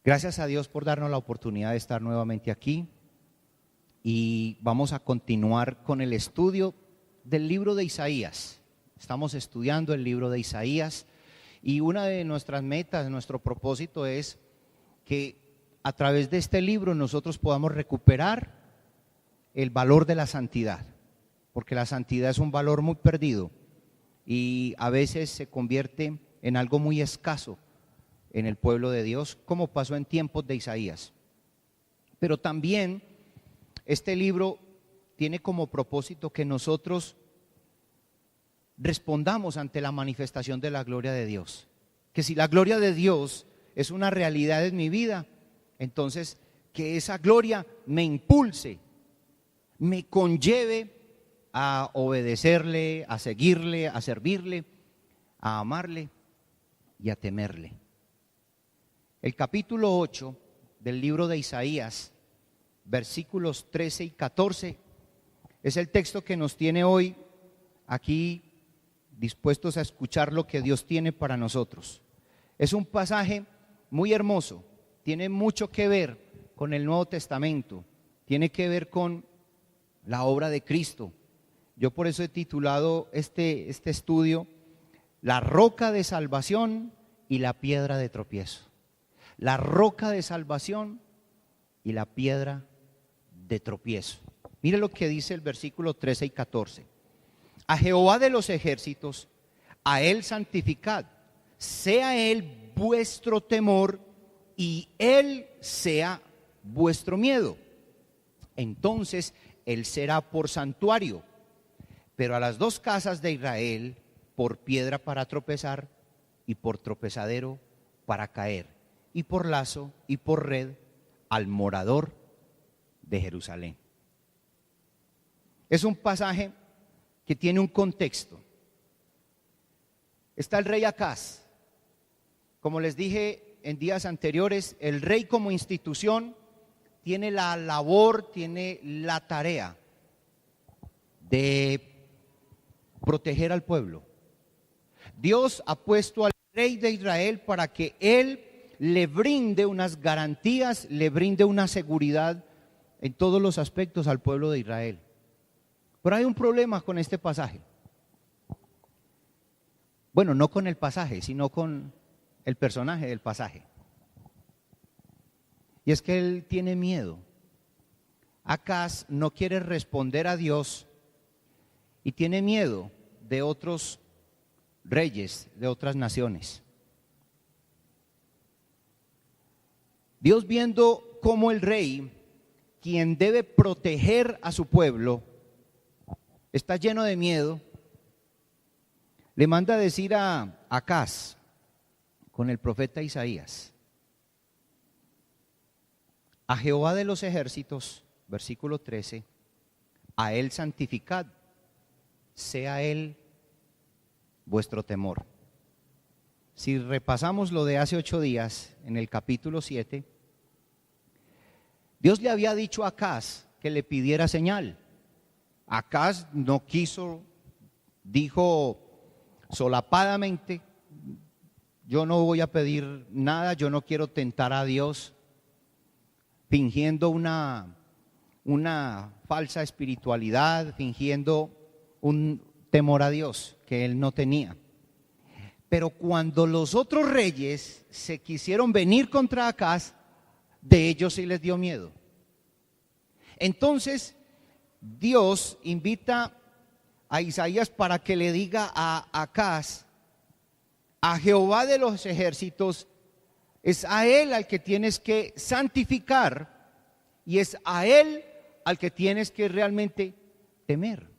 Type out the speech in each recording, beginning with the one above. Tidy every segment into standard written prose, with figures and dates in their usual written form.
Gracias a Dios por darnos la oportunidad de estar nuevamente aquí y vamos a continuar con el estudio del libro de Isaías. Estamos estudiando el libro de Isaías y una de nuestras metas, nuestro propósito es que a través de este libro nosotros podamos recuperar el valor de la santidad, porque la santidad es un valor muy perdido y a veces se convierte en algo muy escaso en el pueblo de Dios, como pasó en tiempos de Isaías. Pero también este libro tiene como propósito que nosotros respondamos ante la manifestación de la gloria de Dios. Que si la gloria de Dios es una realidad en mi vida, entonces que esa gloria me impulse, me conlleve a obedecerle, a seguirle, a servirle, a amarle y a temerle. El capítulo 8 del libro de Isaías, versículos 13 y 14, es el texto que nos tiene hoy aquí dispuestos a escuchar lo que Dios tiene para nosotros. Es un pasaje muy hermoso, tiene mucho que ver con el Nuevo Testamento, tiene que ver con la obra de Cristo. Yo por eso he titulado este estudio La roca de salvación y la piedra de tropiezo. La roca de salvación y la piedra de tropiezo. Mire lo que dice el versículo 13 y 14. A Jehová de los ejércitos, a él santificad, sea él vuestro temor y él sea vuestro miedo. Entonces él será por santuario, pero a las dos casas de Israel por piedra para tropezar y por tropezadero para caer, y por lazo y por red al morador de Jerusalén. Es un pasaje que tiene un contexto. Está el rey Acaz. Como les dije en días anteriores, el rey como institución tiene la labor, tiene la tarea de proteger al pueblo. Dios ha puesto al rey de Israel para que él le brinde unas garantías, le brinde una seguridad en todos los aspectos al pueblo de Israel. Pero hay un problema con este pasaje. Bueno, no con el pasaje, sino con el personaje del pasaje. Y es que él tiene miedo. Acaz no quiere responder a Dios y tiene miedo de otros reyes, de otras naciones. Dios, viendo cómo el rey, quien debe proteger a su pueblo, está lleno de miedo, le manda a decir a Acaz con el profeta Isaías: a Jehová de los ejércitos, versículo 13, a él santificad, sea él vuestro temor. Si repasamos lo de hace 8 días, en el capítulo 7, Dios le había dicho a Acaz que le pidiera señal. Acaz no quiso, dijo solapadamente: yo no voy a pedir nada, yo no quiero tentar a Dios, fingiendo una falsa espiritualidad, fingiendo un temor a Dios que él no tenía. Pero cuando los otros reyes se quisieron venir contra Acaz, de ellos sí les dio miedo. Entonces Dios invita a Isaías para que le diga a Acaz: a Jehová de los ejércitos, es a él al que tienes que santificar y es a él al que tienes que realmente temer.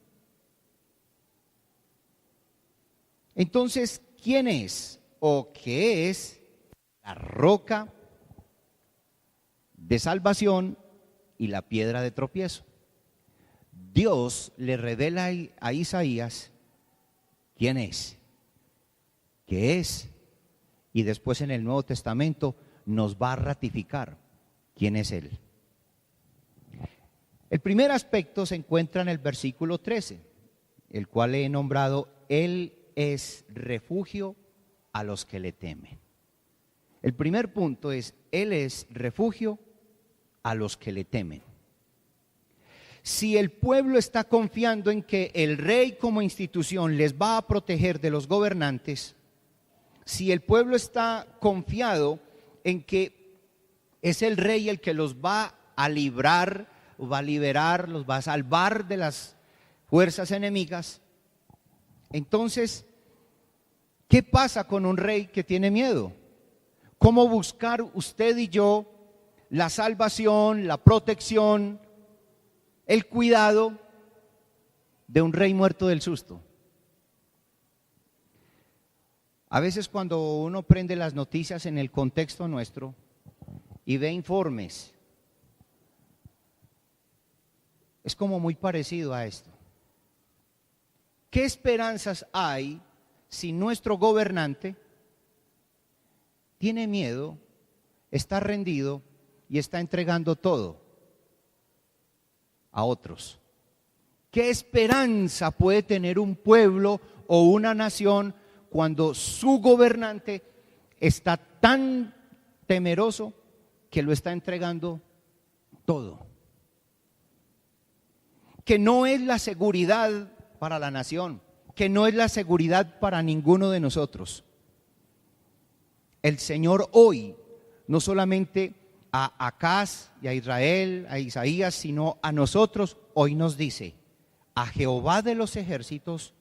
Entonces, ¿quién es o qué es la roca de salvación y la piedra de tropiezo? Dios le revela a Isaías quién es, qué es, y después en el Nuevo Testamento nos va a ratificar quién es Él. El primer aspecto se encuentra en el versículo 13, el cual he nombrado: Él es refugio a los que le temen. El primer punto es, Él es refugio a los que le temen. Si el pueblo está confiando en que el rey como institución les va a proteger de los gobernantes, si el pueblo está confiado en que es el rey el que los va a librar, va a liberar, los va a salvar de las fuerzas enemigas, entonces, ¿qué pasa con un rey que tiene miedo? ¿Cómo buscar usted y yo la salvación, la protección, el cuidado de un rey muerto del susto? A veces cuando uno prende las noticias en el contexto nuestro y ve informes, es como muy parecido a esto. ¿Qué esperanzas hay si nuestro gobernante tiene miedo, está rendido y está entregando todo a otros? ¿Qué esperanza puede tener un pueblo o una nación cuando su gobernante está tan temeroso que lo está entregando todo? Que no es la seguridad para la nación, que no es la seguridad para ninguno de nosotros. El Señor hoy, no solamente a Acaz y a Israel, a Isaías, sino a nosotros, hoy nos dice: a Jehová de los ejércitos,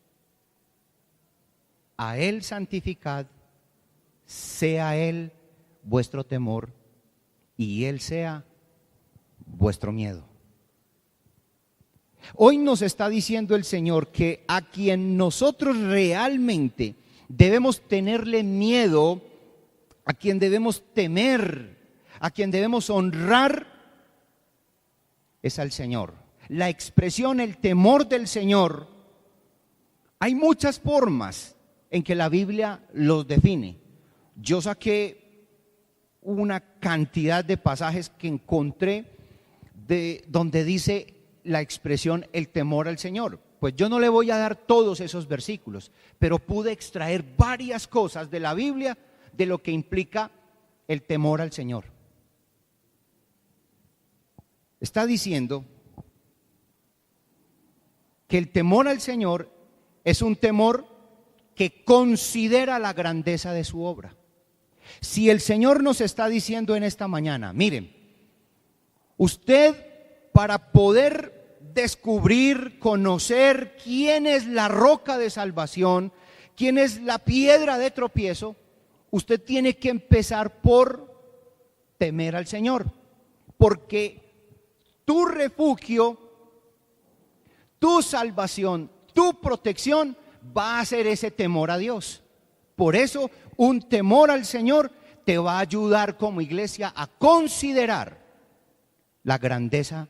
a Él santificad, sea Él vuestro temor y Él sea vuestro miedo. Hoy nos está diciendo el Señor que a quien nosotros realmente debemos tenerle miedo, a quien debemos temer, a quien debemos honrar, es al Señor. La expresión, el temor del Señor, hay muchas formas en que la Biblia los define. Yo saqué una cantidad de pasajes que encontré donde dice la expresión el temor al Señor. Pues yo no le voy a dar todos esos versículos, pero pude extraer varias cosas de la Biblia de lo que implica el temor al Señor. Está diciendo que el temor al Señor es un temor que considera la grandeza de su obra. Si el Señor nos está diciendo en esta mañana, miren, usted, para poder descubrir, conocer quién es la roca de salvación, quién es la piedra de tropiezo, usted tiene que empezar por temer al Señor, porque tu refugio, tu salvación, tu protección va a ser ese temor a Dios. Por eso un temor al Señor te va a ayudar como iglesia a considerar la grandeza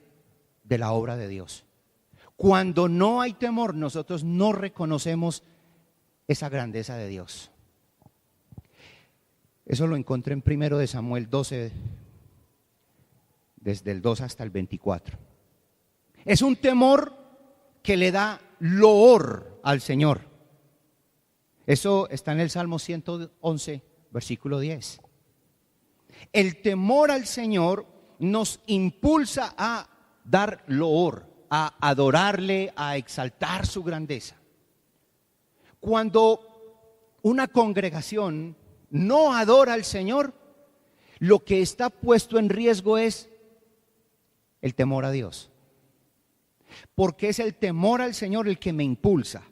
de la obra de Dios. Cuando no hay temor, nosotros no reconocemos esa grandeza de Dios. Eso lo encontré en 1 de Samuel 12, desde el 2 hasta el 24. Es un temor que le da loor al Señor. Eso está en el Salmo 111, versículo 10. El temor al Señor nos impulsa a dar loor, a adorarle, a exaltar su grandeza. Cuando una congregación no adora al Señor, lo que está puesto en riesgo es el temor a Dios. Porque es el temor al Señor el que me impulsa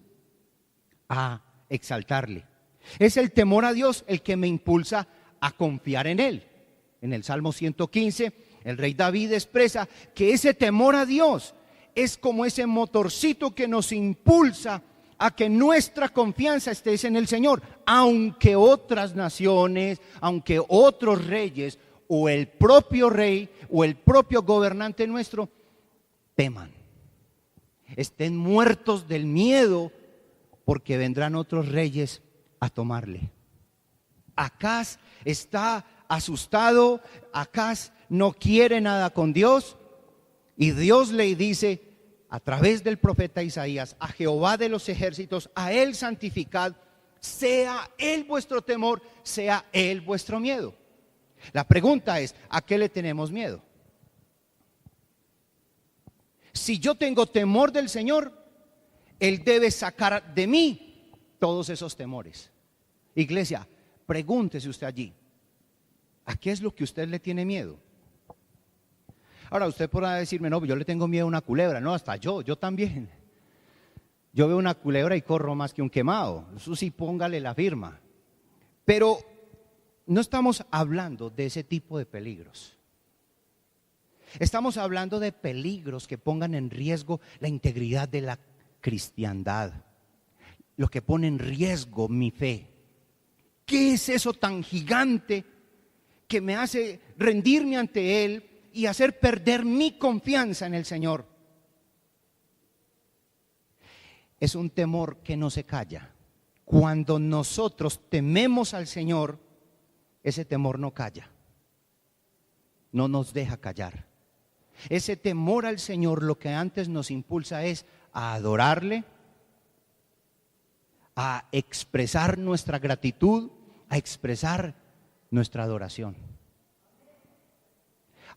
a exaltarle. Es el temor a Dios el que me impulsa a confiar en Él. En el Salmo 115, el rey David expresa que ese temor a Dios es como ese motorcito que nos impulsa a que nuestra confianza esté en el Señor, aunque otras naciones, aunque otros reyes o el propio rey o el propio gobernante nuestro teman, estén muertos del miedo porque vendrán otros reyes a tomarle. Acaz está asustado, Acaz no quiere nada con Dios y Dios le dice a través del profeta Isaías: a Jehová de los ejércitos, a Él santificad, sea Él vuestro temor, sea Él vuestro miedo. La pregunta es, ¿a qué le tenemos miedo? Si yo tengo temor del Señor, Él debe sacar de mí todos esos temores. Iglesia, pregúntese usted allí, ¿a qué es lo que usted le tiene miedo? Ahora usted podrá decirme, no, yo le tengo miedo a una culebra. No, hasta yo también. Yo veo una culebra y corro más que un quemado. Eso sí, póngale la firma. Pero no estamos hablando de ese tipo de peligros. Estamos hablando de peligros que pongan en riesgo la integridad de la cristiandad, lo que pone en riesgo mi fe. ¿Qué es eso tan gigante que me hace rendirme ante Él y hacer perder mi confianza en el Señor? Es un temor que no se calla. Cuando nosotros tememos al Señor, ese temor no calla, no nos deja callar. Ese temor al Señor lo que antes nos impulsa es a adorarle, a expresar nuestra gratitud, a expresar nuestra adoración.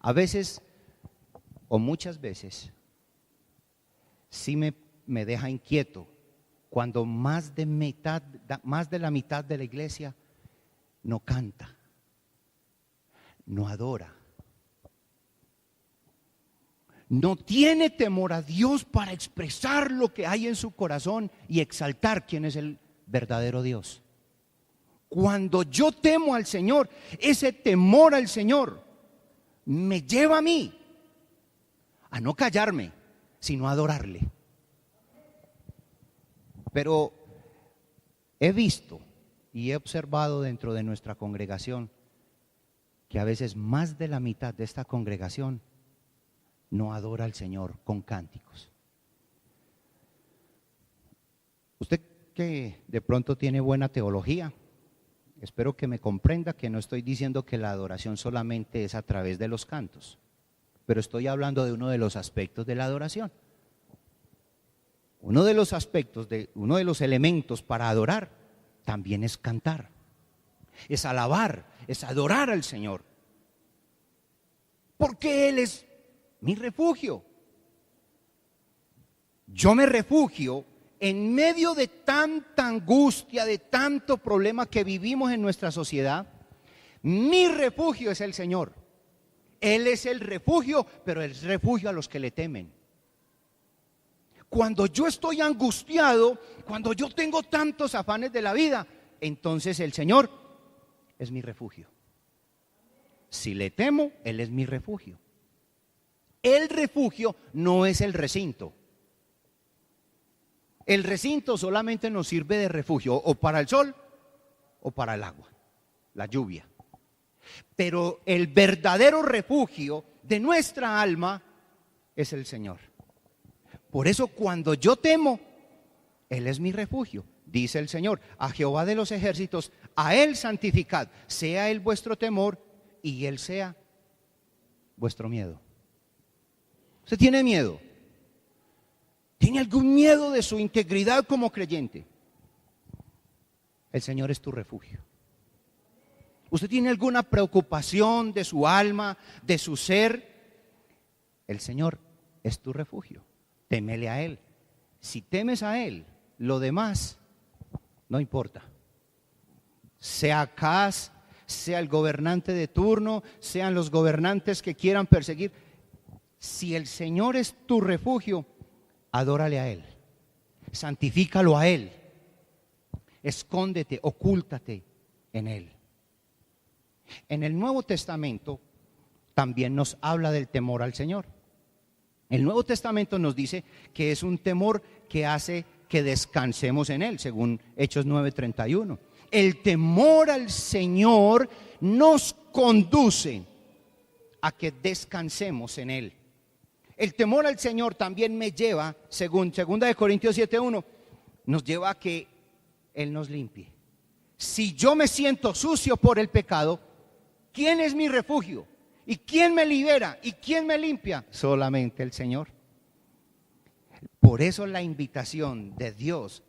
A veces, o muchas veces, sí me deja inquieto cuando más de la mitad de la iglesia no canta, no adora, no tiene temor a Dios para expresar lo que hay en su corazón y exaltar quién es el verdadero Dios. Cuando yo temo al Señor, ese temor al Señor me lleva a mí a no callarme, sino a adorarle. Pero he visto y he observado dentro de nuestra congregación que a veces más de la mitad de esta congregación no adora al Señor con cánticos. Usted que de pronto tiene buena teología, espero que me comprenda que no estoy diciendo que la adoración solamente es a través de los cantos, pero estoy hablando de uno de los aspectos de la adoración. Uno de los aspectos, uno de los elementos para adorar también es cantar, es alabar, es adorar al Señor, porque Él es mi refugio. Yo me refugio en medio de tanta angustia, de tanto problema que vivimos en nuestra sociedad. Mi refugio es el Señor. Él es el refugio, pero es refugio a los que le temen. Cuando yo estoy angustiado, cuando yo tengo tantos afanes de la vida, entonces el Señor es mi refugio. Si le temo, Él es mi refugio. El refugio no es el recinto. El recinto solamente nos sirve de refugio o para el sol o para el agua, la lluvia. Pero el verdadero refugio de nuestra alma es el Señor. Por eso cuando yo temo, Él es mi refugio. Dice el Señor, a Jehová de los ejércitos, a Él santificad, sea Él vuestro temor y Él sea vuestro miedo. ¿Usted tiene miedo? ¿Tiene algún miedo de su integridad como creyente? El Señor es tu refugio. ¿Usted tiene alguna preocupación de su alma, de su ser? El Señor es tu refugio. Témele a Él. Si temes a Él, lo demás no importa. Sea Acaz, sea el gobernante de turno, sean los gobernantes que quieran perseguir. Si el Señor es tu refugio, adórale a Él, santifícalo a Él, escóndete, ocúltate en Él. En el Nuevo Testamento también nos habla del temor al Señor. El Nuevo Testamento nos dice que es un temor que hace que descansemos en Él, según Hechos 9:31. El temor al Señor nos conduce a que descansemos en Él. El temor al Señor también me lleva, según 2 Corintios 7:1, nos lleva a que Él nos limpie. Si yo me siento sucio por el pecado, ¿quién es mi refugio? ¿Y quién me libera? ¿Y quién me limpia? Solamente el Señor. Por eso la invitación de Dios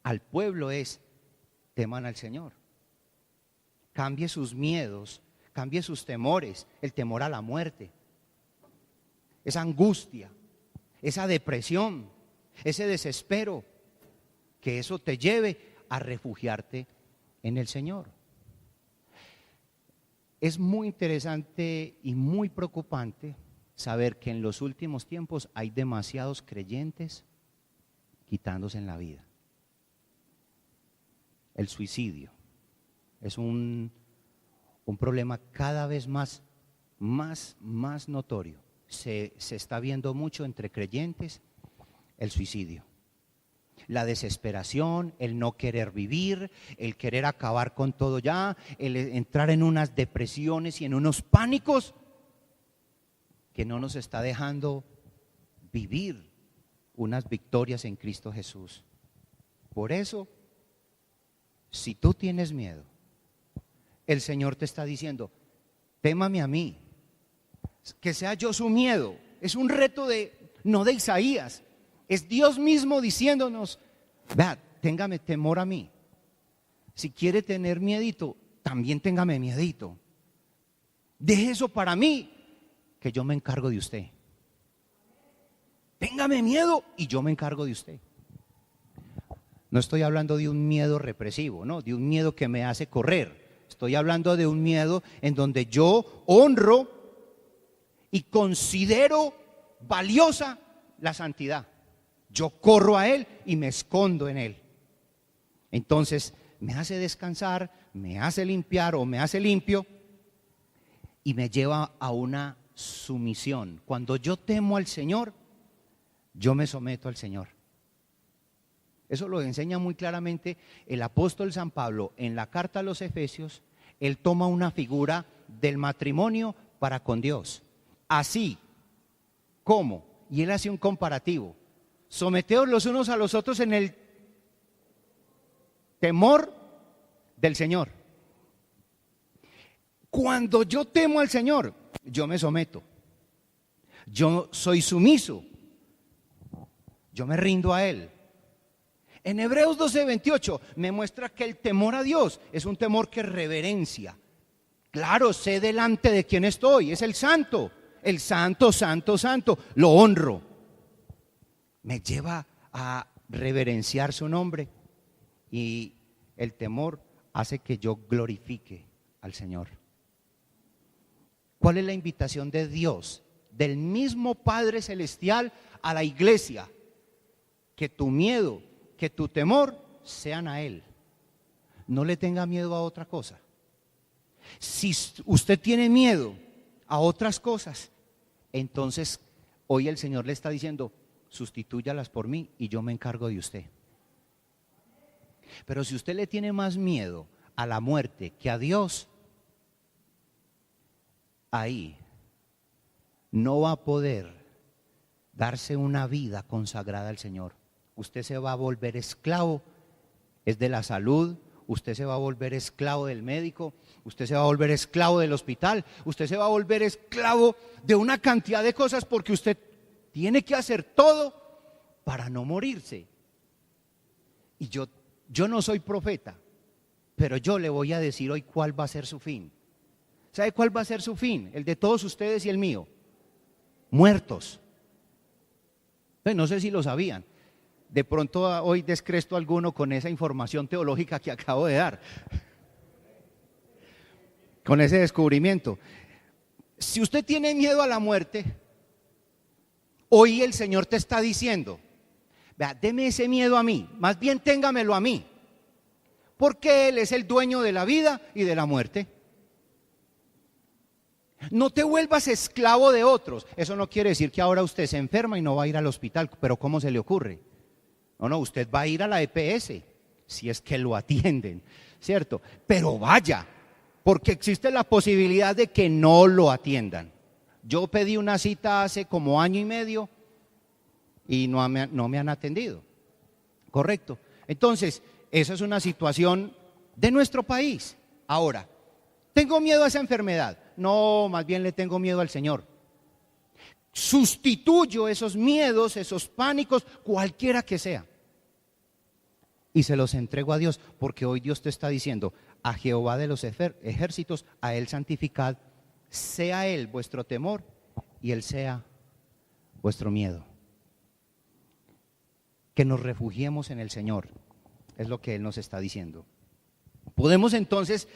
al pueblo es: teman al Señor. Cambie sus miedos, cambie sus temores, el temor a la muerte, esa angustia, esa depresión, ese desespero, que eso te lleve a refugiarte en el Señor. Es muy interesante y muy preocupante saber que en los últimos tiempos hay demasiados creyentes quitándose en la vida. El suicidio es un problema cada vez más notorio. Se está viendo mucho entre creyentes el suicidio. La desesperación, el no querer vivir, el querer acabar con todo ya, el entrar en unas depresiones y en unos pánicos que no nos está dejando vivir unas victorias en Cristo Jesús. Por eso, si tú tienes miedo, el Señor te está diciendo, témame a mí, que sea yo su miedo. Es un reto no de Isaías, es Dios mismo diciéndonos, vea, téngame temor a mí. Si quiere tener miedito, también téngame miedito. Deje eso para mí, que yo me encargo de usted. Téngame miedo y yo me encargo de usted. No estoy hablando de un miedo represivo, no, de un miedo que me hace correr. Estoy hablando de un miedo en donde yo honro y considero valiosa la santidad. Yo corro a Él y me escondo en Él. Entonces me hace descansar, me hace limpiar o me hace limpio y me lleva a una sumisión. Cuando yo temo al Señor, yo me someto al Señor. Eso lo enseña muy claramente el apóstol San Pablo en la carta a los Efesios. Él toma una figura del matrimonio para con Dios. Así como, y él hace un comparativo, someteos los unos a los otros en el temor del Señor. Cuando yo temo al Señor, yo me someto, yo soy sumiso, yo me rindo a Él. En Hebreos 12:28 me muestra que el temor a Dios es un temor que reverencia. Claro, sé delante de quién estoy, es el santo, santo, santo, lo honro. Me lleva a reverenciar su nombre y el temor hace que yo glorifique al Señor. ¿Cuál es la invitación de Dios, del mismo Padre Celestial a la iglesia? Que tu miedo, que tu temor sean a Él. No le tenga miedo a otra cosa. Si usted tiene miedo a otras cosas, entonces hoy el Señor le está diciendo, sustitúyalas por mí y yo me encargo de usted. Pero si usted le tiene más miedo a la muerte que a Dios, ahí no va a poder darse una vida consagrada al Señor. Usted se va a volver esclavo, es de la salud, usted se va a volver esclavo del médico, usted se va a volver esclavo del hospital, usted se va a volver esclavo de una cantidad de cosas porque usted tiene que hacer todo para no morirse. Y yo no soy profeta, pero yo le voy a decir hoy cuál va a ser su fin. ¿Sabe cuál va a ser su fin? El de todos ustedes y el mío. Muertos. Pues no sé si lo sabían. De pronto hoy descresto a alguno con esa información teológica que acabo de dar. Con ese descubrimiento. Si usted tiene miedo a la muerte, hoy el Señor te está diciendo, vea, deme ese miedo a mí, más bien téngamelo a mí, porque Él es el dueño de la vida y de la muerte. No te vuelvas esclavo de otros. Eso no quiere decir que ahora usted se enferma y no va a ir al hospital, pero ¿cómo se le ocurre? No, usted va a ir a la EPS, si es que lo atienden, ¿cierto? Pero vaya, porque existe la posibilidad de que no lo atiendan. Yo pedí una cita hace como año y medio y no me han atendido, ¿correcto? Entonces, esa es una situación de nuestro país. Ahora, ¿tengo miedo a esa enfermedad? No, más bien le tengo miedo al Señor. Sustituyo esos miedos, esos pánicos, cualquiera que sea, y se los entrego a Dios, porque hoy Dios te está diciendo, a Jehová de los ejércitos, a Él santificad, sea Él vuestro temor y Él sea vuestro miedo. Que nos refugiemos en el Señor, es lo que Él nos está diciendo. Podemos entonces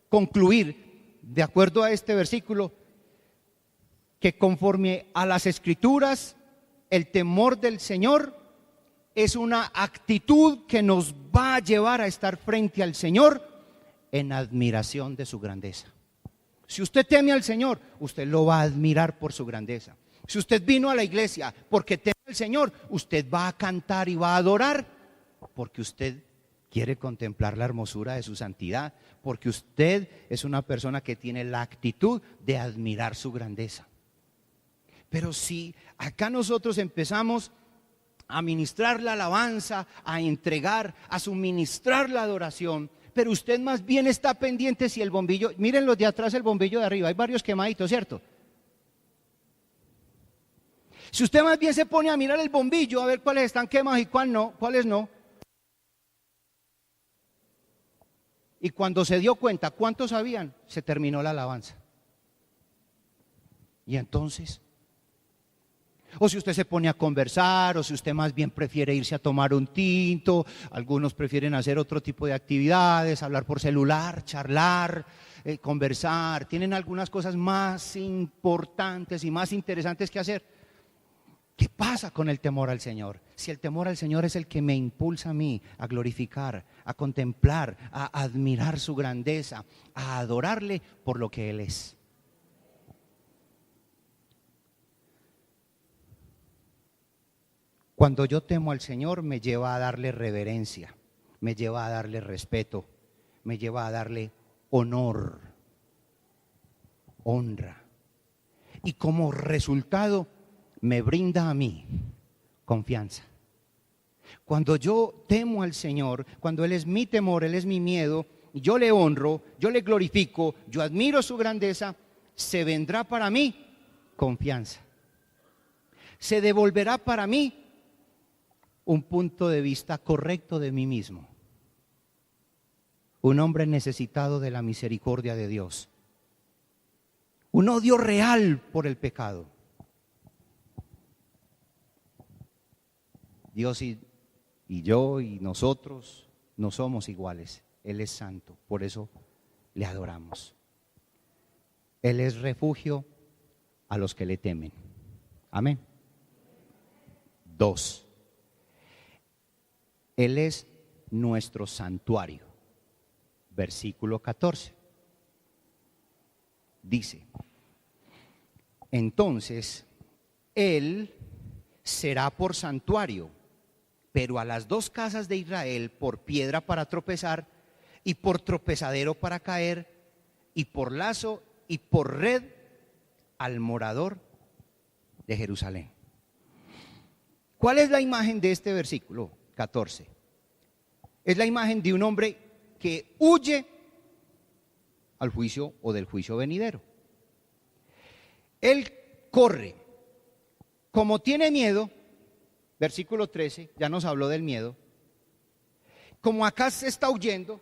concluir, de acuerdo a este versículo, que conforme a las Escrituras, el temor del Señor es una actitud que nos va a llevar a estar frente al Señor en admiración de su grandeza. Si usted teme al Señor, usted lo va a admirar por su grandeza. Si usted vino a la iglesia porque teme al Señor, usted va a cantar y va a adorar porque usted quiere contemplar la hermosura de su santidad, porque usted es una persona que tiene la actitud de admirar su grandeza. Pero si acá nosotros empezamos a ministrar la alabanza, a entregar, a suministrar la adoración, pero usted más bien está pendiente si el bombillo, miren los de atrás, el bombillo de arriba, hay varios quemaditos, ¿cierto? Si usted más bien se pone a mirar el bombillo, a ver cuáles están quemados y cuáles no, y cuando se dio cuenta cuántos habían, se terminó la alabanza. Y entonces, o si usted se pone a conversar, o si usted más bien prefiere irse a tomar un tinto, algunos prefieren hacer otro tipo de actividades, hablar por celular, charlar, conversar, tienen algunas cosas más importantes y más interesantes que hacer. ¿Qué pasa con el temor al Señor? Si el temor al Señor es el que me impulsa a mí a glorificar, a contemplar, a admirar su grandeza, a adorarle por lo que Él es. Cuando yo temo al Señor, me lleva a darle reverencia, me lleva a darle respeto, me lleva a darle honor, honra. Y como resultado, me brinda a mí confianza. Cuando yo temo al Señor, cuando Él es mi temor, Él es mi miedo, yo le honro, yo le glorifico, yo admiro su grandeza, se vendrá para mí confianza. Se devolverá para mí un punto de vista correcto de mí mismo. Un hombre necesitado de la misericordia de Dios. Un odio real por el pecado. Dios y yo y nosotros no somos iguales. Él es santo, por eso le adoramos. Él es refugio a los que le temen. Amén. 2. Él es nuestro santuario. Versículo 14. Dice: entonces, Él será por santuario, pero a las dos casas de Israel por piedra para tropezar, y por tropezadero para caer, y por lazo y por red al morador de Jerusalén. ¿Cuál es la imagen de este versículo 14? Es la imagen de un hombre que huye al juicio o del juicio venidero. Él corre, como tiene miedo. Versículo 13, ya nos habló del miedo. Como acá se está huyendo,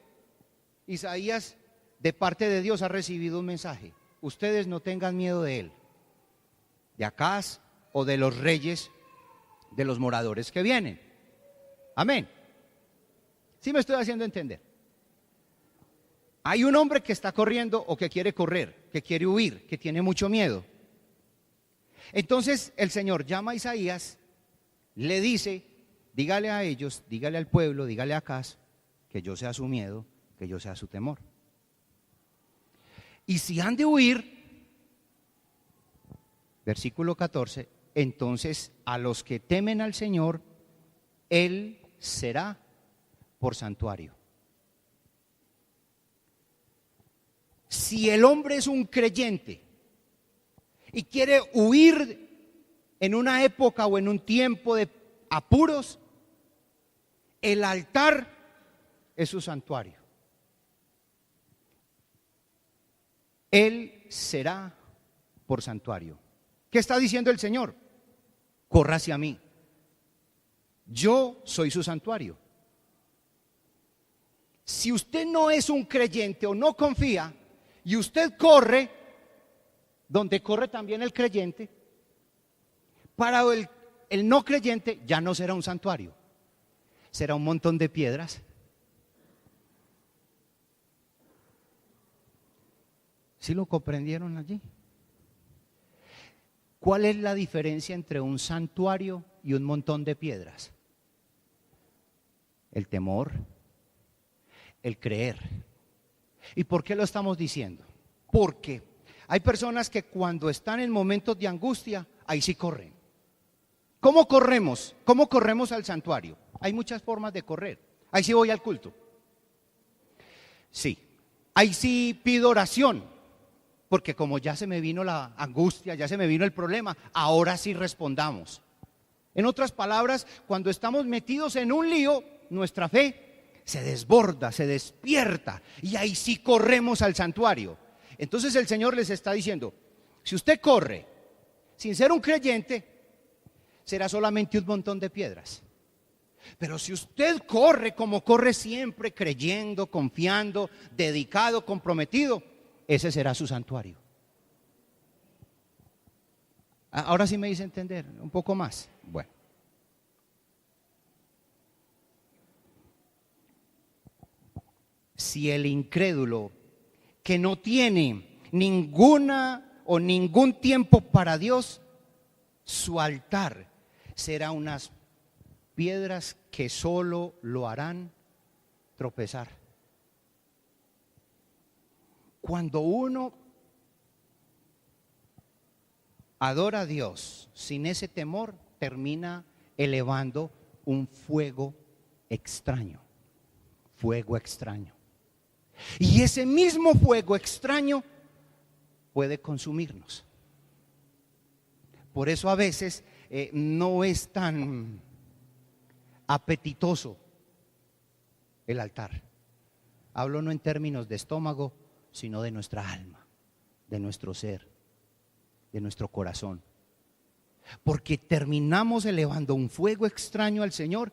Isaías de parte de Dios ha recibido un mensaje: ustedes no tengan miedo de él, de Acaz o de los reyes, de los moradores que vienen. Amén. ¿Sí me estoy haciendo entender? Hay un hombre que está corriendo o que quiere correr, que quiere huir, que tiene mucho miedo. Entonces el Señor llama a Isaías, le dice: dígale a ellos, dígale al pueblo, dígale a Acaz que yo sea su miedo, que yo sea su temor. Y si han de huir, versículo 14, entonces a los que temen al Señor, Él será por santuario. Si el hombre es un creyente y quiere huir en una época o en un tiempo de apuros, el altar es su santuario. Él será por santuario. ¿Qué está diciendo el Señor? Corra hacia mí. Yo soy su santuario. Si usted no es un creyente o no confía y usted corre, donde corre también el creyente, para el no creyente ya no será un santuario, será un montón de piedras. ¿Sí lo comprendieron allí? ¿Cuál es la diferencia entre un santuario y un montón de piedras? El temor, el creer. ¿Y por qué lo estamos diciendo? Porque hay personas que cuando están en momentos de angustia, ahí sí corren. ¿Cómo corremos? ¿Cómo corremos al santuario? Hay muchas formas de correr. Ahí sí voy al culto. Sí. Ahí sí pido oración. Porque como ya se me vino la angustia, ya se me vino el problema, ahora sí respondamos. En otras palabras, cuando estamos metidos en un lío, nuestra fe se desborda, se despierta y ahí sí corremos al santuario. Entonces el Señor les está diciendo, si usted corre sin ser un creyente, será solamente un montón de piedras. Pero si usted corre como corre siempre, creyendo, confiando, dedicado, comprometido, ese será su santuario. Ahora sí me hice entender un poco más. Bueno. Si el incrédulo que no tiene ninguna o ningún tiempo para Dios, su altar será unas piedras que solo lo harán tropezar. Cuando uno adora a Dios sin ese temor, termina elevando un fuego extraño. Fuego extraño. Y ese mismo fuego extraño puede consumirnos. Por eso a veces no es tan apetitoso el altar. Hablo no en términos de estómago, sino de nuestra alma, de nuestro ser, de nuestro corazón. Porque terminamos elevando un fuego extraño al Señor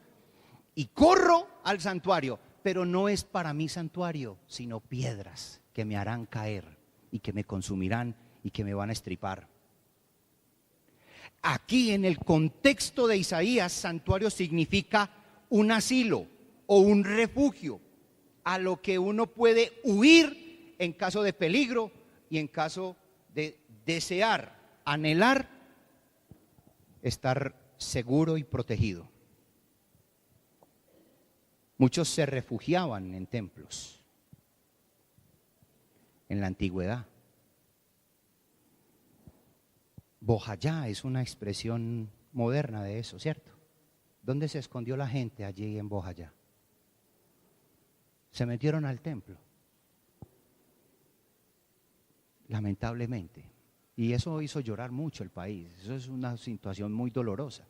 y corro al santuario, pero no es para mí santuario, sino piedras que me harán caer y que me consumirán y que me van a estripar. Aquí en el contexto de Isaías, santuario significa un asilo o un refugio a lo que uno puede huir en caso de peligro y en caso de desear, anhelar estar seguro y protegido. Muchos se refugiaban en templos en la antigüedad. Bojayá es una expresión moderna de eso, ¿cierto? ¿Dónde se escondió la gente allí en Bojayá? Se metieron al templo, lamentablemente. Y eso hizo llorar mucho el país. Eso es una situación muy dolorosa.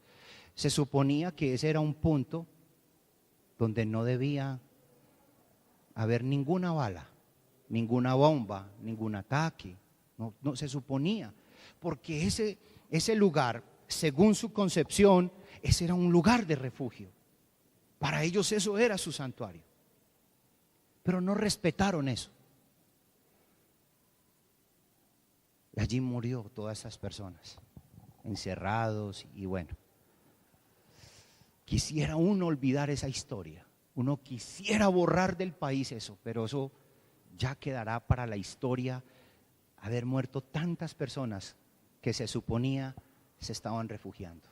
Se suponía que ese era un punto donde no debía haber ninguna bala, ninguna bomba, ningún ataque. No se suponía, porque ese lugar, según su concepción, ese era un lugar de refugio. Para ellos eso era su santuario. Pero no respetaron eso. Y allí murió todas esas personas, encerrados y bueno. Quisiera uno olvidar esa historia, uno quisiera borrar del país eso, pero eso ya quedará para la historia, haber muerto tantas personas que se suponía se estaban refugiando.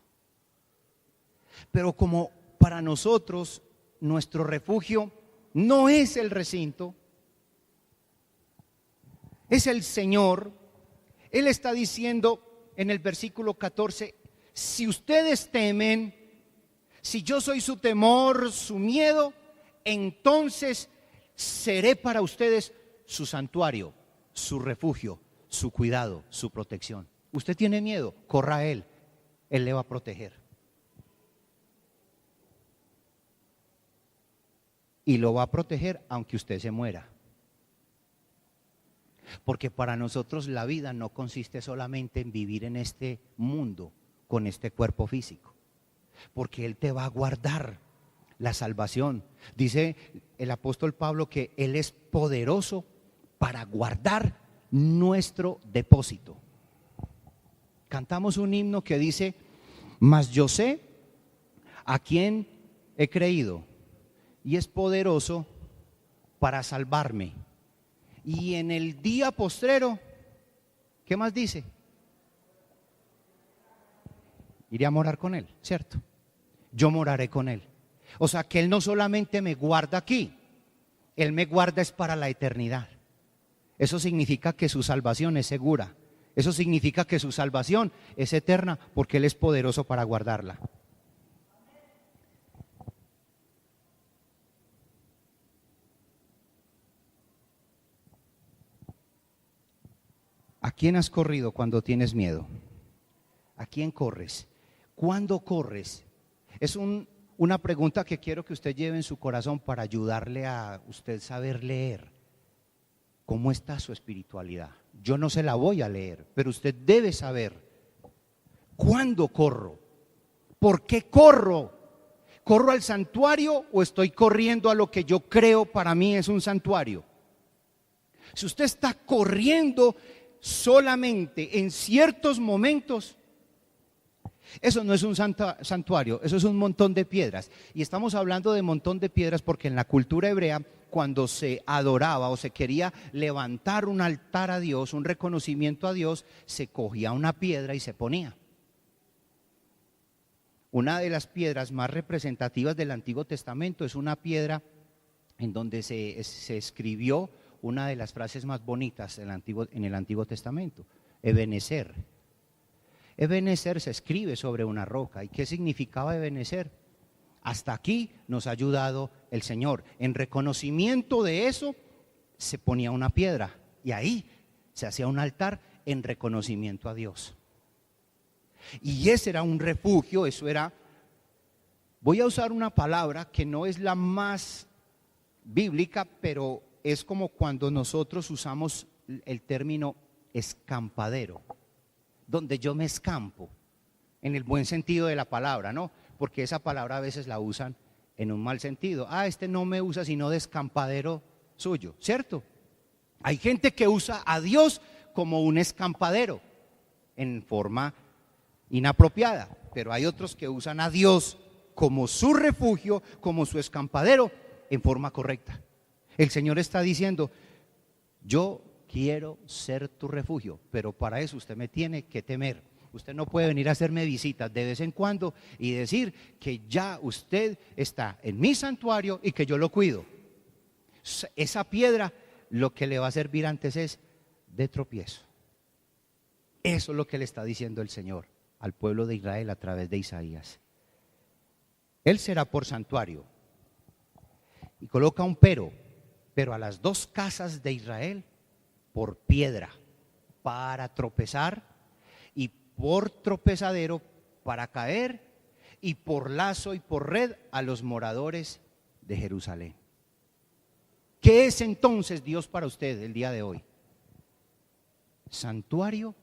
Pero como para nosotros nuestro refugio no es el recinto, es el Señor. Él está diciendo en el versículo 14, si ustedes temen, si yo soy su temor, su miedo, entonces seré para ustedes su santuario, su refugio, su cuidado, su protección. Usted tiene miedo, corra a Él, Él le va a proteger. Y lo va a proteger aunque usted se muera. Porque para nosotros la vida no consiste solamente en vivir en este mundo con este cuerpo físico. Porque Él te va a guardar la salvación. Dice el apóstol Pablo que Él es poderoso para guardar nuestro depósito. Cantamos un himno que dice: mas yo sé a quién he creído y es poderoso para salvarme. Y en el día postrero, ¿qué más dice? Iré a morar con Él, ¿cierto? Yo moraré con Él. O sea que Él no solamente me guarda aquí, Él me guarda es para la eternidad. Eso significa que su salvación es segura. Eso significa que su salvación es eterna porque Él es poderoso para guardarla. ¿A quién has corrido cuando tienes miedo? ¿A quién corres? ¿Cuándo corres? Es una pregunta que quiero que usted lleve en su corazón para ayudarle a usted saber leer. ¿Cómo está su espiritualidad? Yo no se la voy a leer, pero usted debe saber. ¿Cuándo corro? ¿Por qué corro? ¿Corro al santuario o estoy corriendo a lo que yo creo para mí es un santuario? Si usted está corriendo solamente en ciertos momentos, eso no es un santuario, eso es un montón de piedras. Y estamos hablando de montón de piedras porque en la cultura hebrea, cuando se adoraba o se quería levantar un altar a Dios, un reconocimiento a Dios, se cogía una piedra y se ponía. Una de las piedras más representativas del Antiguo Testamento es una piedra en donde se escribió una de las frases más bonitas en el Antiguo Testamento: Ebenezer. Ebenezer se escribe sobre una roca. ¿Y qué significaba Ebenezer? Hasta aquí nos ha ayudado el Señor. En reconocimiento de eso se ponía una piedra y ahí se hacía un altar en reconocimiento a Dios. Y ese era un refugio, eso era, voy a usar una palabra que no es la más bíblica, pero es como cuando nosotros usamos el término escampadero, donde yo me escampo, en el buen sentido de la palabra, ¿no? Porque esa palabra a veces la usan en un mal sentido. Este no me usa sino de escampadero suyo, ¿cierto? Hay gente que usa a Dios como un escampadero en forma inapropiada, pero hay otros que usan a Dios como su refugio, como su escampadero, en forma correcta. El Señor está diciendo: yo quiero ser tu refugio, pero para eso usted me tiene que temer. Usted no puede venir a hacerme visitas de vez en cuando y decir que ya usted está en mi santuario y que yo lo cuido. Esa piedra lo que le va a servir antes es de tropiezo. Eso es lo que le está diciendo el Señor al pueblo de Israel a través de Isaías. Él será por santuario. Y coloca un pero a las dos casas de Israel por piedra, para tropezar, y por tropezadero para caer, y por lazo y por red a los moradores de Jerusalén. ¿Qué es entonces Dios para usted el día de hoy? ¿Santuario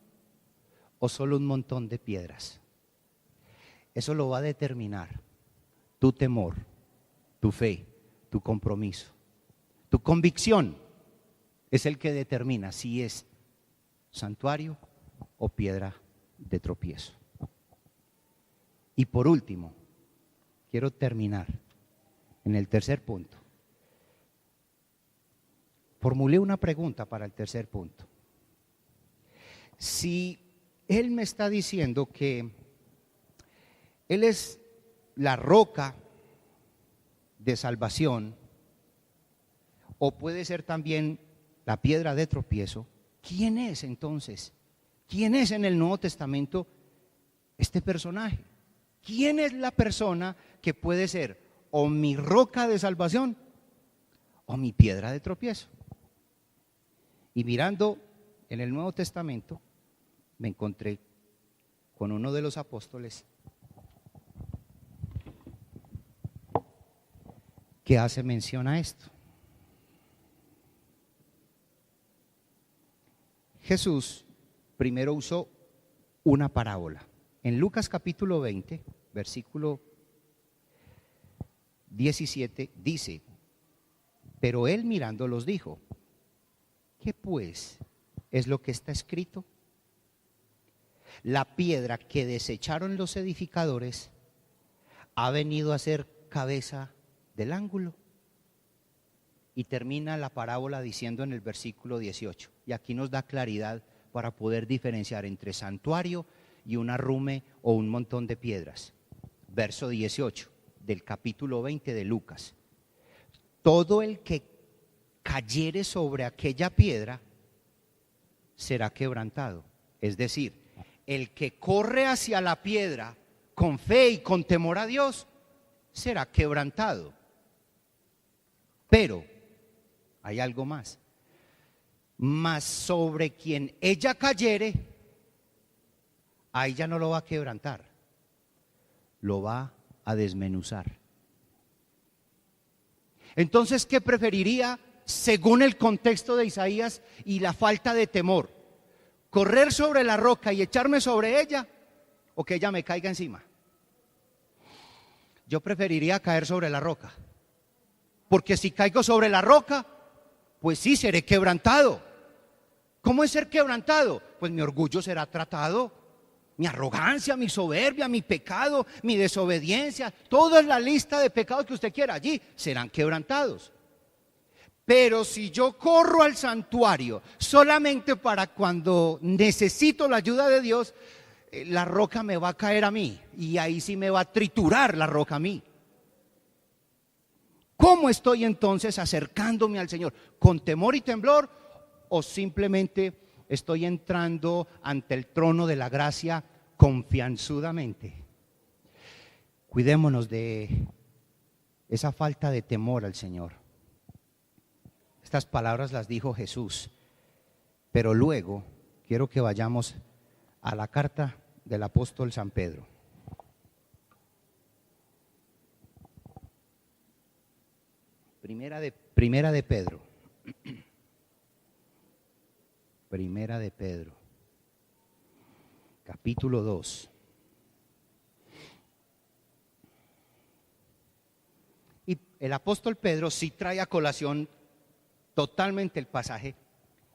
o solo un montón de piedras? Eso lo va a determinar tu temor, tu fe, tu compromiso, tu convicción. Es el que determina si es santuario o piedra de tropiezo. Y por último, quiero terminar en el tercer punto. Formulé una pregunta para el tercer punto. Si Él me está diciendo que Él es la roca de salvación, o puede ser también la piedra de tropiezo, ¿quién es entonces? ¿Quién es en el Nuevo Testamento este personaje? ¿Quién es la persona que puede ser o mi roca de salvación o mi piedra de tropiezo? Y mirando en el Nuevo Testamento, me encontré con uno de los apóstoles que hace mención a esto. Jesús primero usó una parábola. En Lucas capítulo 20, versículo 17 dice: pero él mirándolos dijo: ¿qué pues es lo que está escrito? La piedra que desecharon los edificadores ha venido a ser cabeza del ángulo. Y termina la parábola diciendo en el versículo 18, y aquí nos da claridad para poder diferenciar entre santuario y un arrume o un montón de piedras. Verso 18 del capítulo 20 de Lucas: todo el que cayere sobre aquella piedra será quebrantado. Es decir, el que corre hacia la piedra con fe y con temor a Dios será quebrantado. Pero hay algo más: mas sobre quien ella cayere, a ella no lo va a quebrantar, lo va a desmenuzar. Entonces, ¿qué preferiría según el contexto de Isaías y la falta de temor? ¿Correr sobre la roca y echarme sobre ella, o que ella me caiga encima? Yo preferiría caer sobre la roca, porque si caigo sobre la roca, pues sí, seré quebrantado. ¿Cómo es ser quebrantado? Pues mi orgullo será tratado, mi arrogancia, mi soberbia, mi pecado, mi desobediencia, toda la lista de pecados que usted quiera allí serán quebrantados. Pero si yo corro al santuario solamente para cuando necesito la ayuda de Dios, la roca me va a caer a mí, y ahí sí me va a triturar la roca a mí. ¿Cómo estoy entonces acercándome al Señor? ¿Con temor y temblor, o simplemente estoy entrando ante el trono de la gracia confianzudamente? Cuidémonos de esa falta de temor al Señor. Estas palabras las dijo Jesús, pero luego quiero que vayamos a la carta del apóstol San Pedro. Primera de Pedro. Primera de Pedro, capítulo 2. Y el apóstol Pedro sí trae a colación totalmente el pasaje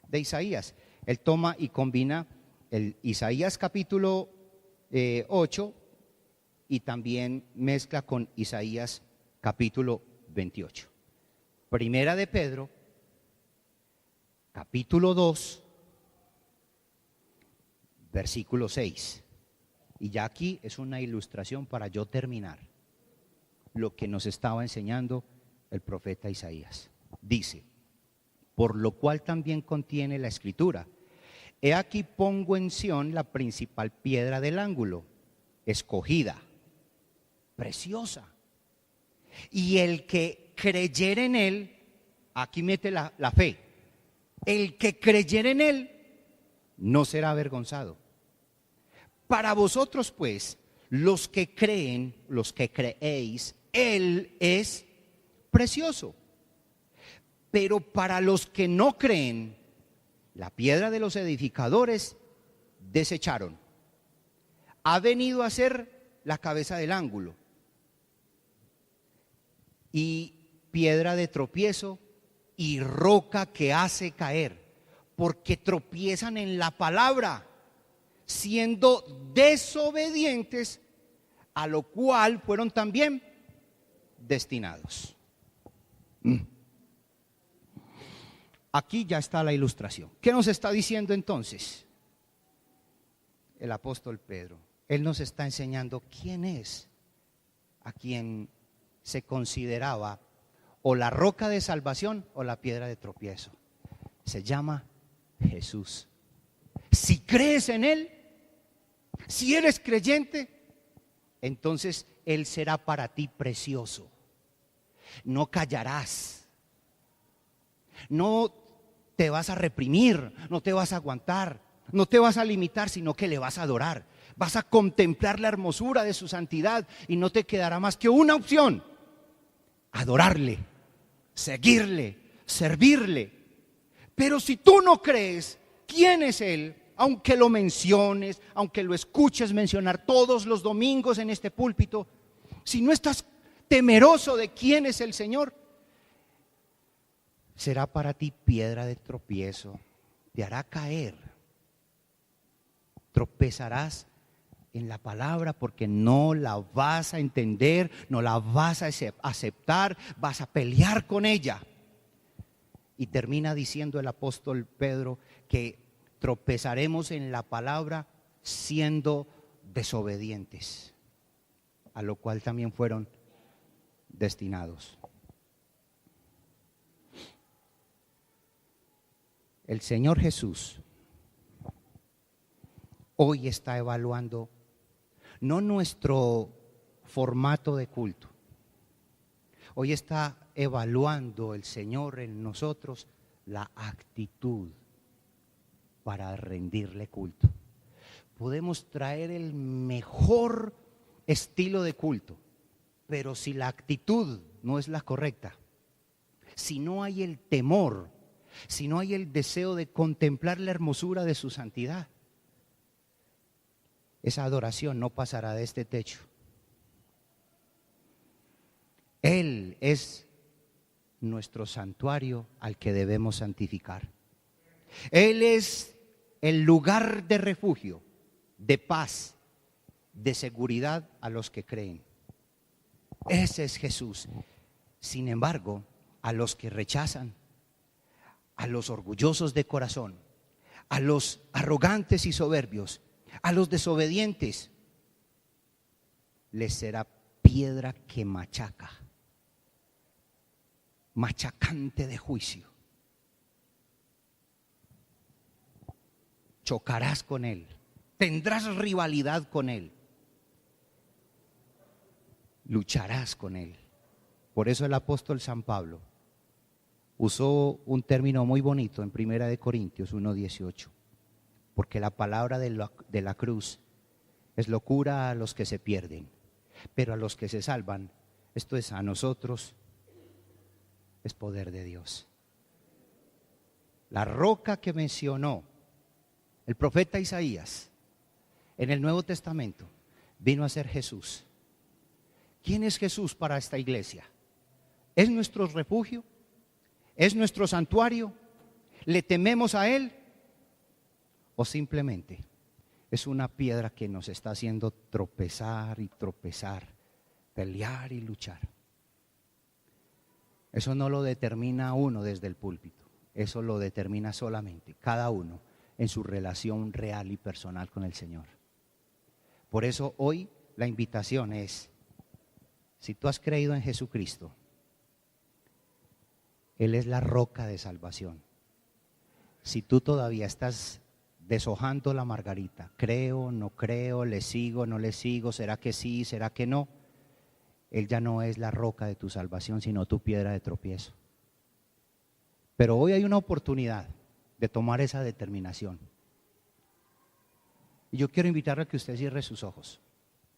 de Isaías. Él toma y combina el Isaías capítulo 8 y también mezcla con Isaías capítulo 28. Primera de Pedro, capítulo 2, versículo 6. Y ya aquí es una ilustración para yo terminar lo que nos estaba enseñando el profeta Isaías. Dice: por lo cual también contiene la escritura: he aquí pongo en Sión la principal piedra del ángulo, escogida, preciosa. Y el que creyere en él, aquí mete la fe, el que creyere en él no será avergonzado. Para vosotros pues, los que creen, los que creéis, él es precioso. Pero para los que no creen, la piedra de los edificadores desecharon, ha venido a ser la cabeza del ángulo, y piedra de tropiezo y roca que hace caer, porque tropiezan en la palabra, siendo desobedientes, a lo cual fueron también destinados. Aquí ya está la ilustración. ¿Qué nos está diciendo entonces el apóstol Pedro? Él nos está enseñando quién es a quien se consideraba o la roca de salvación o la piedra de tropiezo. Se llama Jesús. Si crees en Él, si eres creyente, entonces Él será para ti precioso. No callarás, no te vas a reprimir, no te vas a aguantar, no te vas a limitar, sino que le vas a adorar. Vas a contemplar la hermosura de su santidad y no te quedará más que una opción: adorarle, seguirle, servirle. Pero si tú no crees quién es Él, aunque lo menciones, aunque lo escuches mencionar todos los domingos en este púlpito, si no estás temeroso de quién es el Señor, será para ti piedra de tropiezo, te hará caer, tropezarás en la palabra porque no la vas a entender, no la vas a aceptar, vas a pelear con ella. Y termina diciendo el apóstol Pedro que tropezaremos en la palabra siendo desobedientes, a lo cual también fueron destinados. El Señor Jesús hoy está evaluando no nuestro formato de culto. Hoy está evaluando el Señor en nosotros la actitud para rendirle culto. Podemos traer el mejor estilo de culto, pero si la actitud no es la correcta, si no hay el temor, si no hay el deseo de contemplar la hermosura de su santidad, esa adoración no pasará de este techo. Él es nuestro santuario al que debemos santificar. Él es el lugar de refugio, de paz, de seguridad a los que creen. Ese es Jesús. Sin embargo, a los que rechazan, a los orgullosos de corazón, a los arrogantes y soberbios, a los desobedientes, les será piedra que machaca, machacante de juicio. Chocarás con él, tendrás rivalidad con él, lucharás con él. Por eso el apóstol San Pablo usó un término muy bonito en 1 Corintios 1:18, porque la palabra de la cruz es locura a los que se pierden, pero a los que se salvan, esto es a nosotros, es poder de Dios. La roca que mencionó el profeta Isaías en el Nuevo Testamento vino a ser Jesús. ¿Quién es Jesús para esta iglesia? ¿Es nuestro refugio? ¿Es nuestro santuario? ¿Le tememos a Él? ¿O simplemente es una piedra que nos está haciendo tropezar y tropezar, pelear y luchar? Eso no lo determina uno desde el púlpito, eso lo determina solamente cada uno en su relación real y personal con el Señor. Por eso hoy la invitación es, si tú has creído en Jesucristo, Él es la roca de salvación. Si tú todavía estás deshojando la margarita, creo, no creo, le sigo, no le sigo, será que sí, será que no, Él ya no es la roca de tu salvación, sino tu piedra de tropiezo. Pero hoy hay una oportunidad de tomar esa determinación. Y yo quiero invitarle a que usted cierre sus ojos.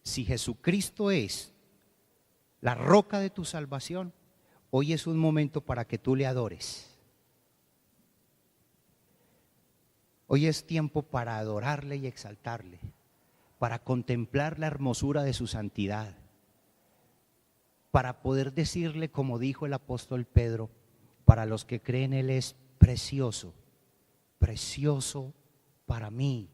Si Jesucristo es la roca de tu salvación, hoy es un momento para que tú le adores. Hoy es tiempo para adorarle y exaltarle, para contemplar la hermosura de su santidad, para poder decirle, como dijo el apóstol Pedro, para los que creen Él es precioso, precioso para mí,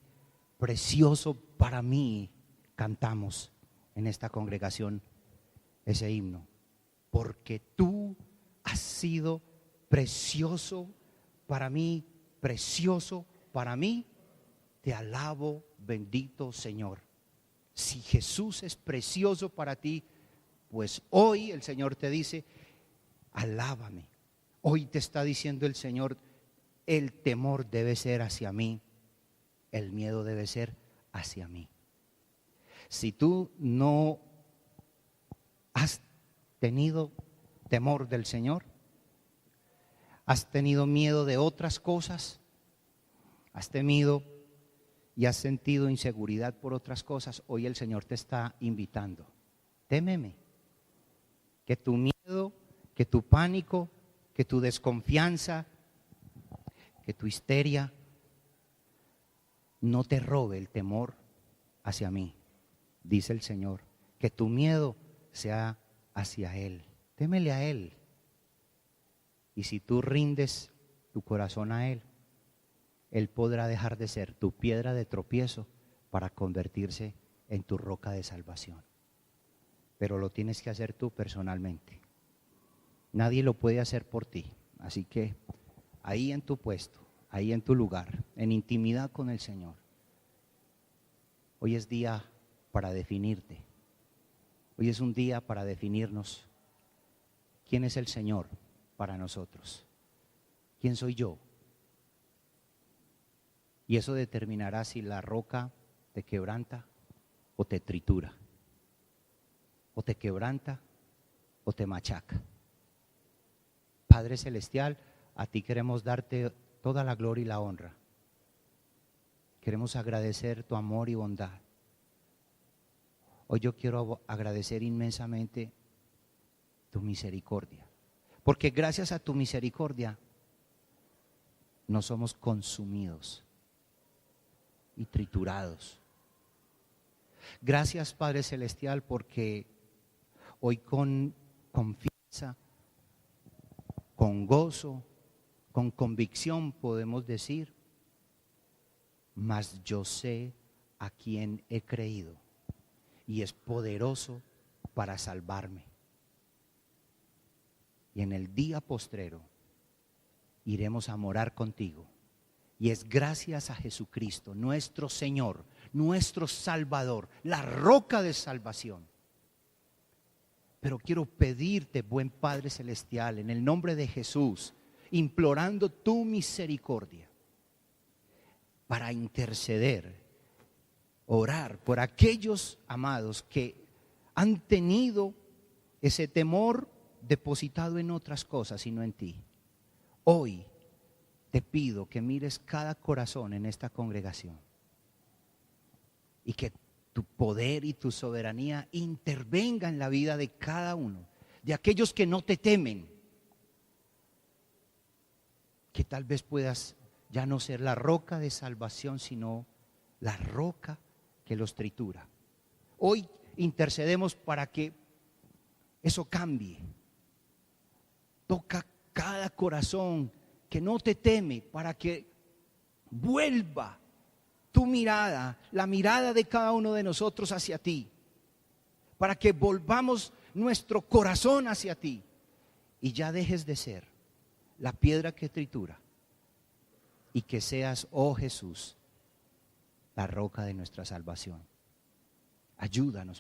precioso para mí. Cantamos en esta congregación ese himno, porque tú has sido precioso para mí, precioso para mí, te alabo, bendito Señor. Si Jesús es precioso para ti, pues hoy el Señor te dice, alábame. Hoy te está diciendo el Señor, el temor debe ser hacia mí, el miedo debe ser hacia mí. Si tú no has tenido temor del Señor, has tenido miedo de otras cosas, has temido y has sentido inseguridad por otras cosas, hoy el Señor te está invitando, témeme. Que tu miedo, que tu pánico, que tu desconfianza, que tu histeria no te robe el temor hacia mí, dice el Señor. Que tu miedo sea hacia Él, témele a Él. Y si tú rindes tu corazón a Él, Él podrá dejar de ser tu piedra de tropiezo para convertirse en tu roca de salvación. Pero lo tienes que hacer tú personalmente. Nadie lo puede hacer por ti. Así que ahí en tu puesto, ahí en tu lugar, en intimidad con el Señor, hoy es día para definirte. Hoy es un día para definirnos quién es el Señor para nosotros. ¿Quién soy yo? Y eso determinará si la roca te quebranta o te tritura, o te quebranta o te machaca. Padre Celestial, a ti queremos darte toda la gloria y la honra. Queremos agradecer tu amor y bondad. Hoy yo quiero agradecer inmensamente tu misericordia, porque gracias a tu misericordia no somos consumidos y triturados. Gracias, Padre Celestial, porque hoy con confianza, con gozo, con convicción podemos decir: mas yo sé a quién he creído y es poderoso para salvarme. Y en el día postrero iremos a morar contigo. Y es gracias a Jesucristo, nuestro Señor, nuestro Salvador, la roca de salvación. Pero quiero pedirte, buen Padre Celestial, en el nombre de Jesús, implorando tu misericordia, para interceder, orar por aquellos amados que han tenido ese temor depositado en otras cosas y no en ti. Hoy te pido que mires cada corazón en esta congregación y que tu poder y tu soberanía intervenga en la vida de cada uno, de aquellos que no te temen, que tal vez puedas ya no ser la roca de salvación, sino la roca que los tritura. Hoy intercedemos para que eso cambie. Toca cada corazón que no te teme, para que vuelva tu mirada, la mirada de cada uno de nosotros hacia ti, para que volvamos nuestro corazón hacia ti y ya dejes de ser la piedra que tritura y que seas, oh Jesús, la roca de nuestra salvación. Ayúdanos.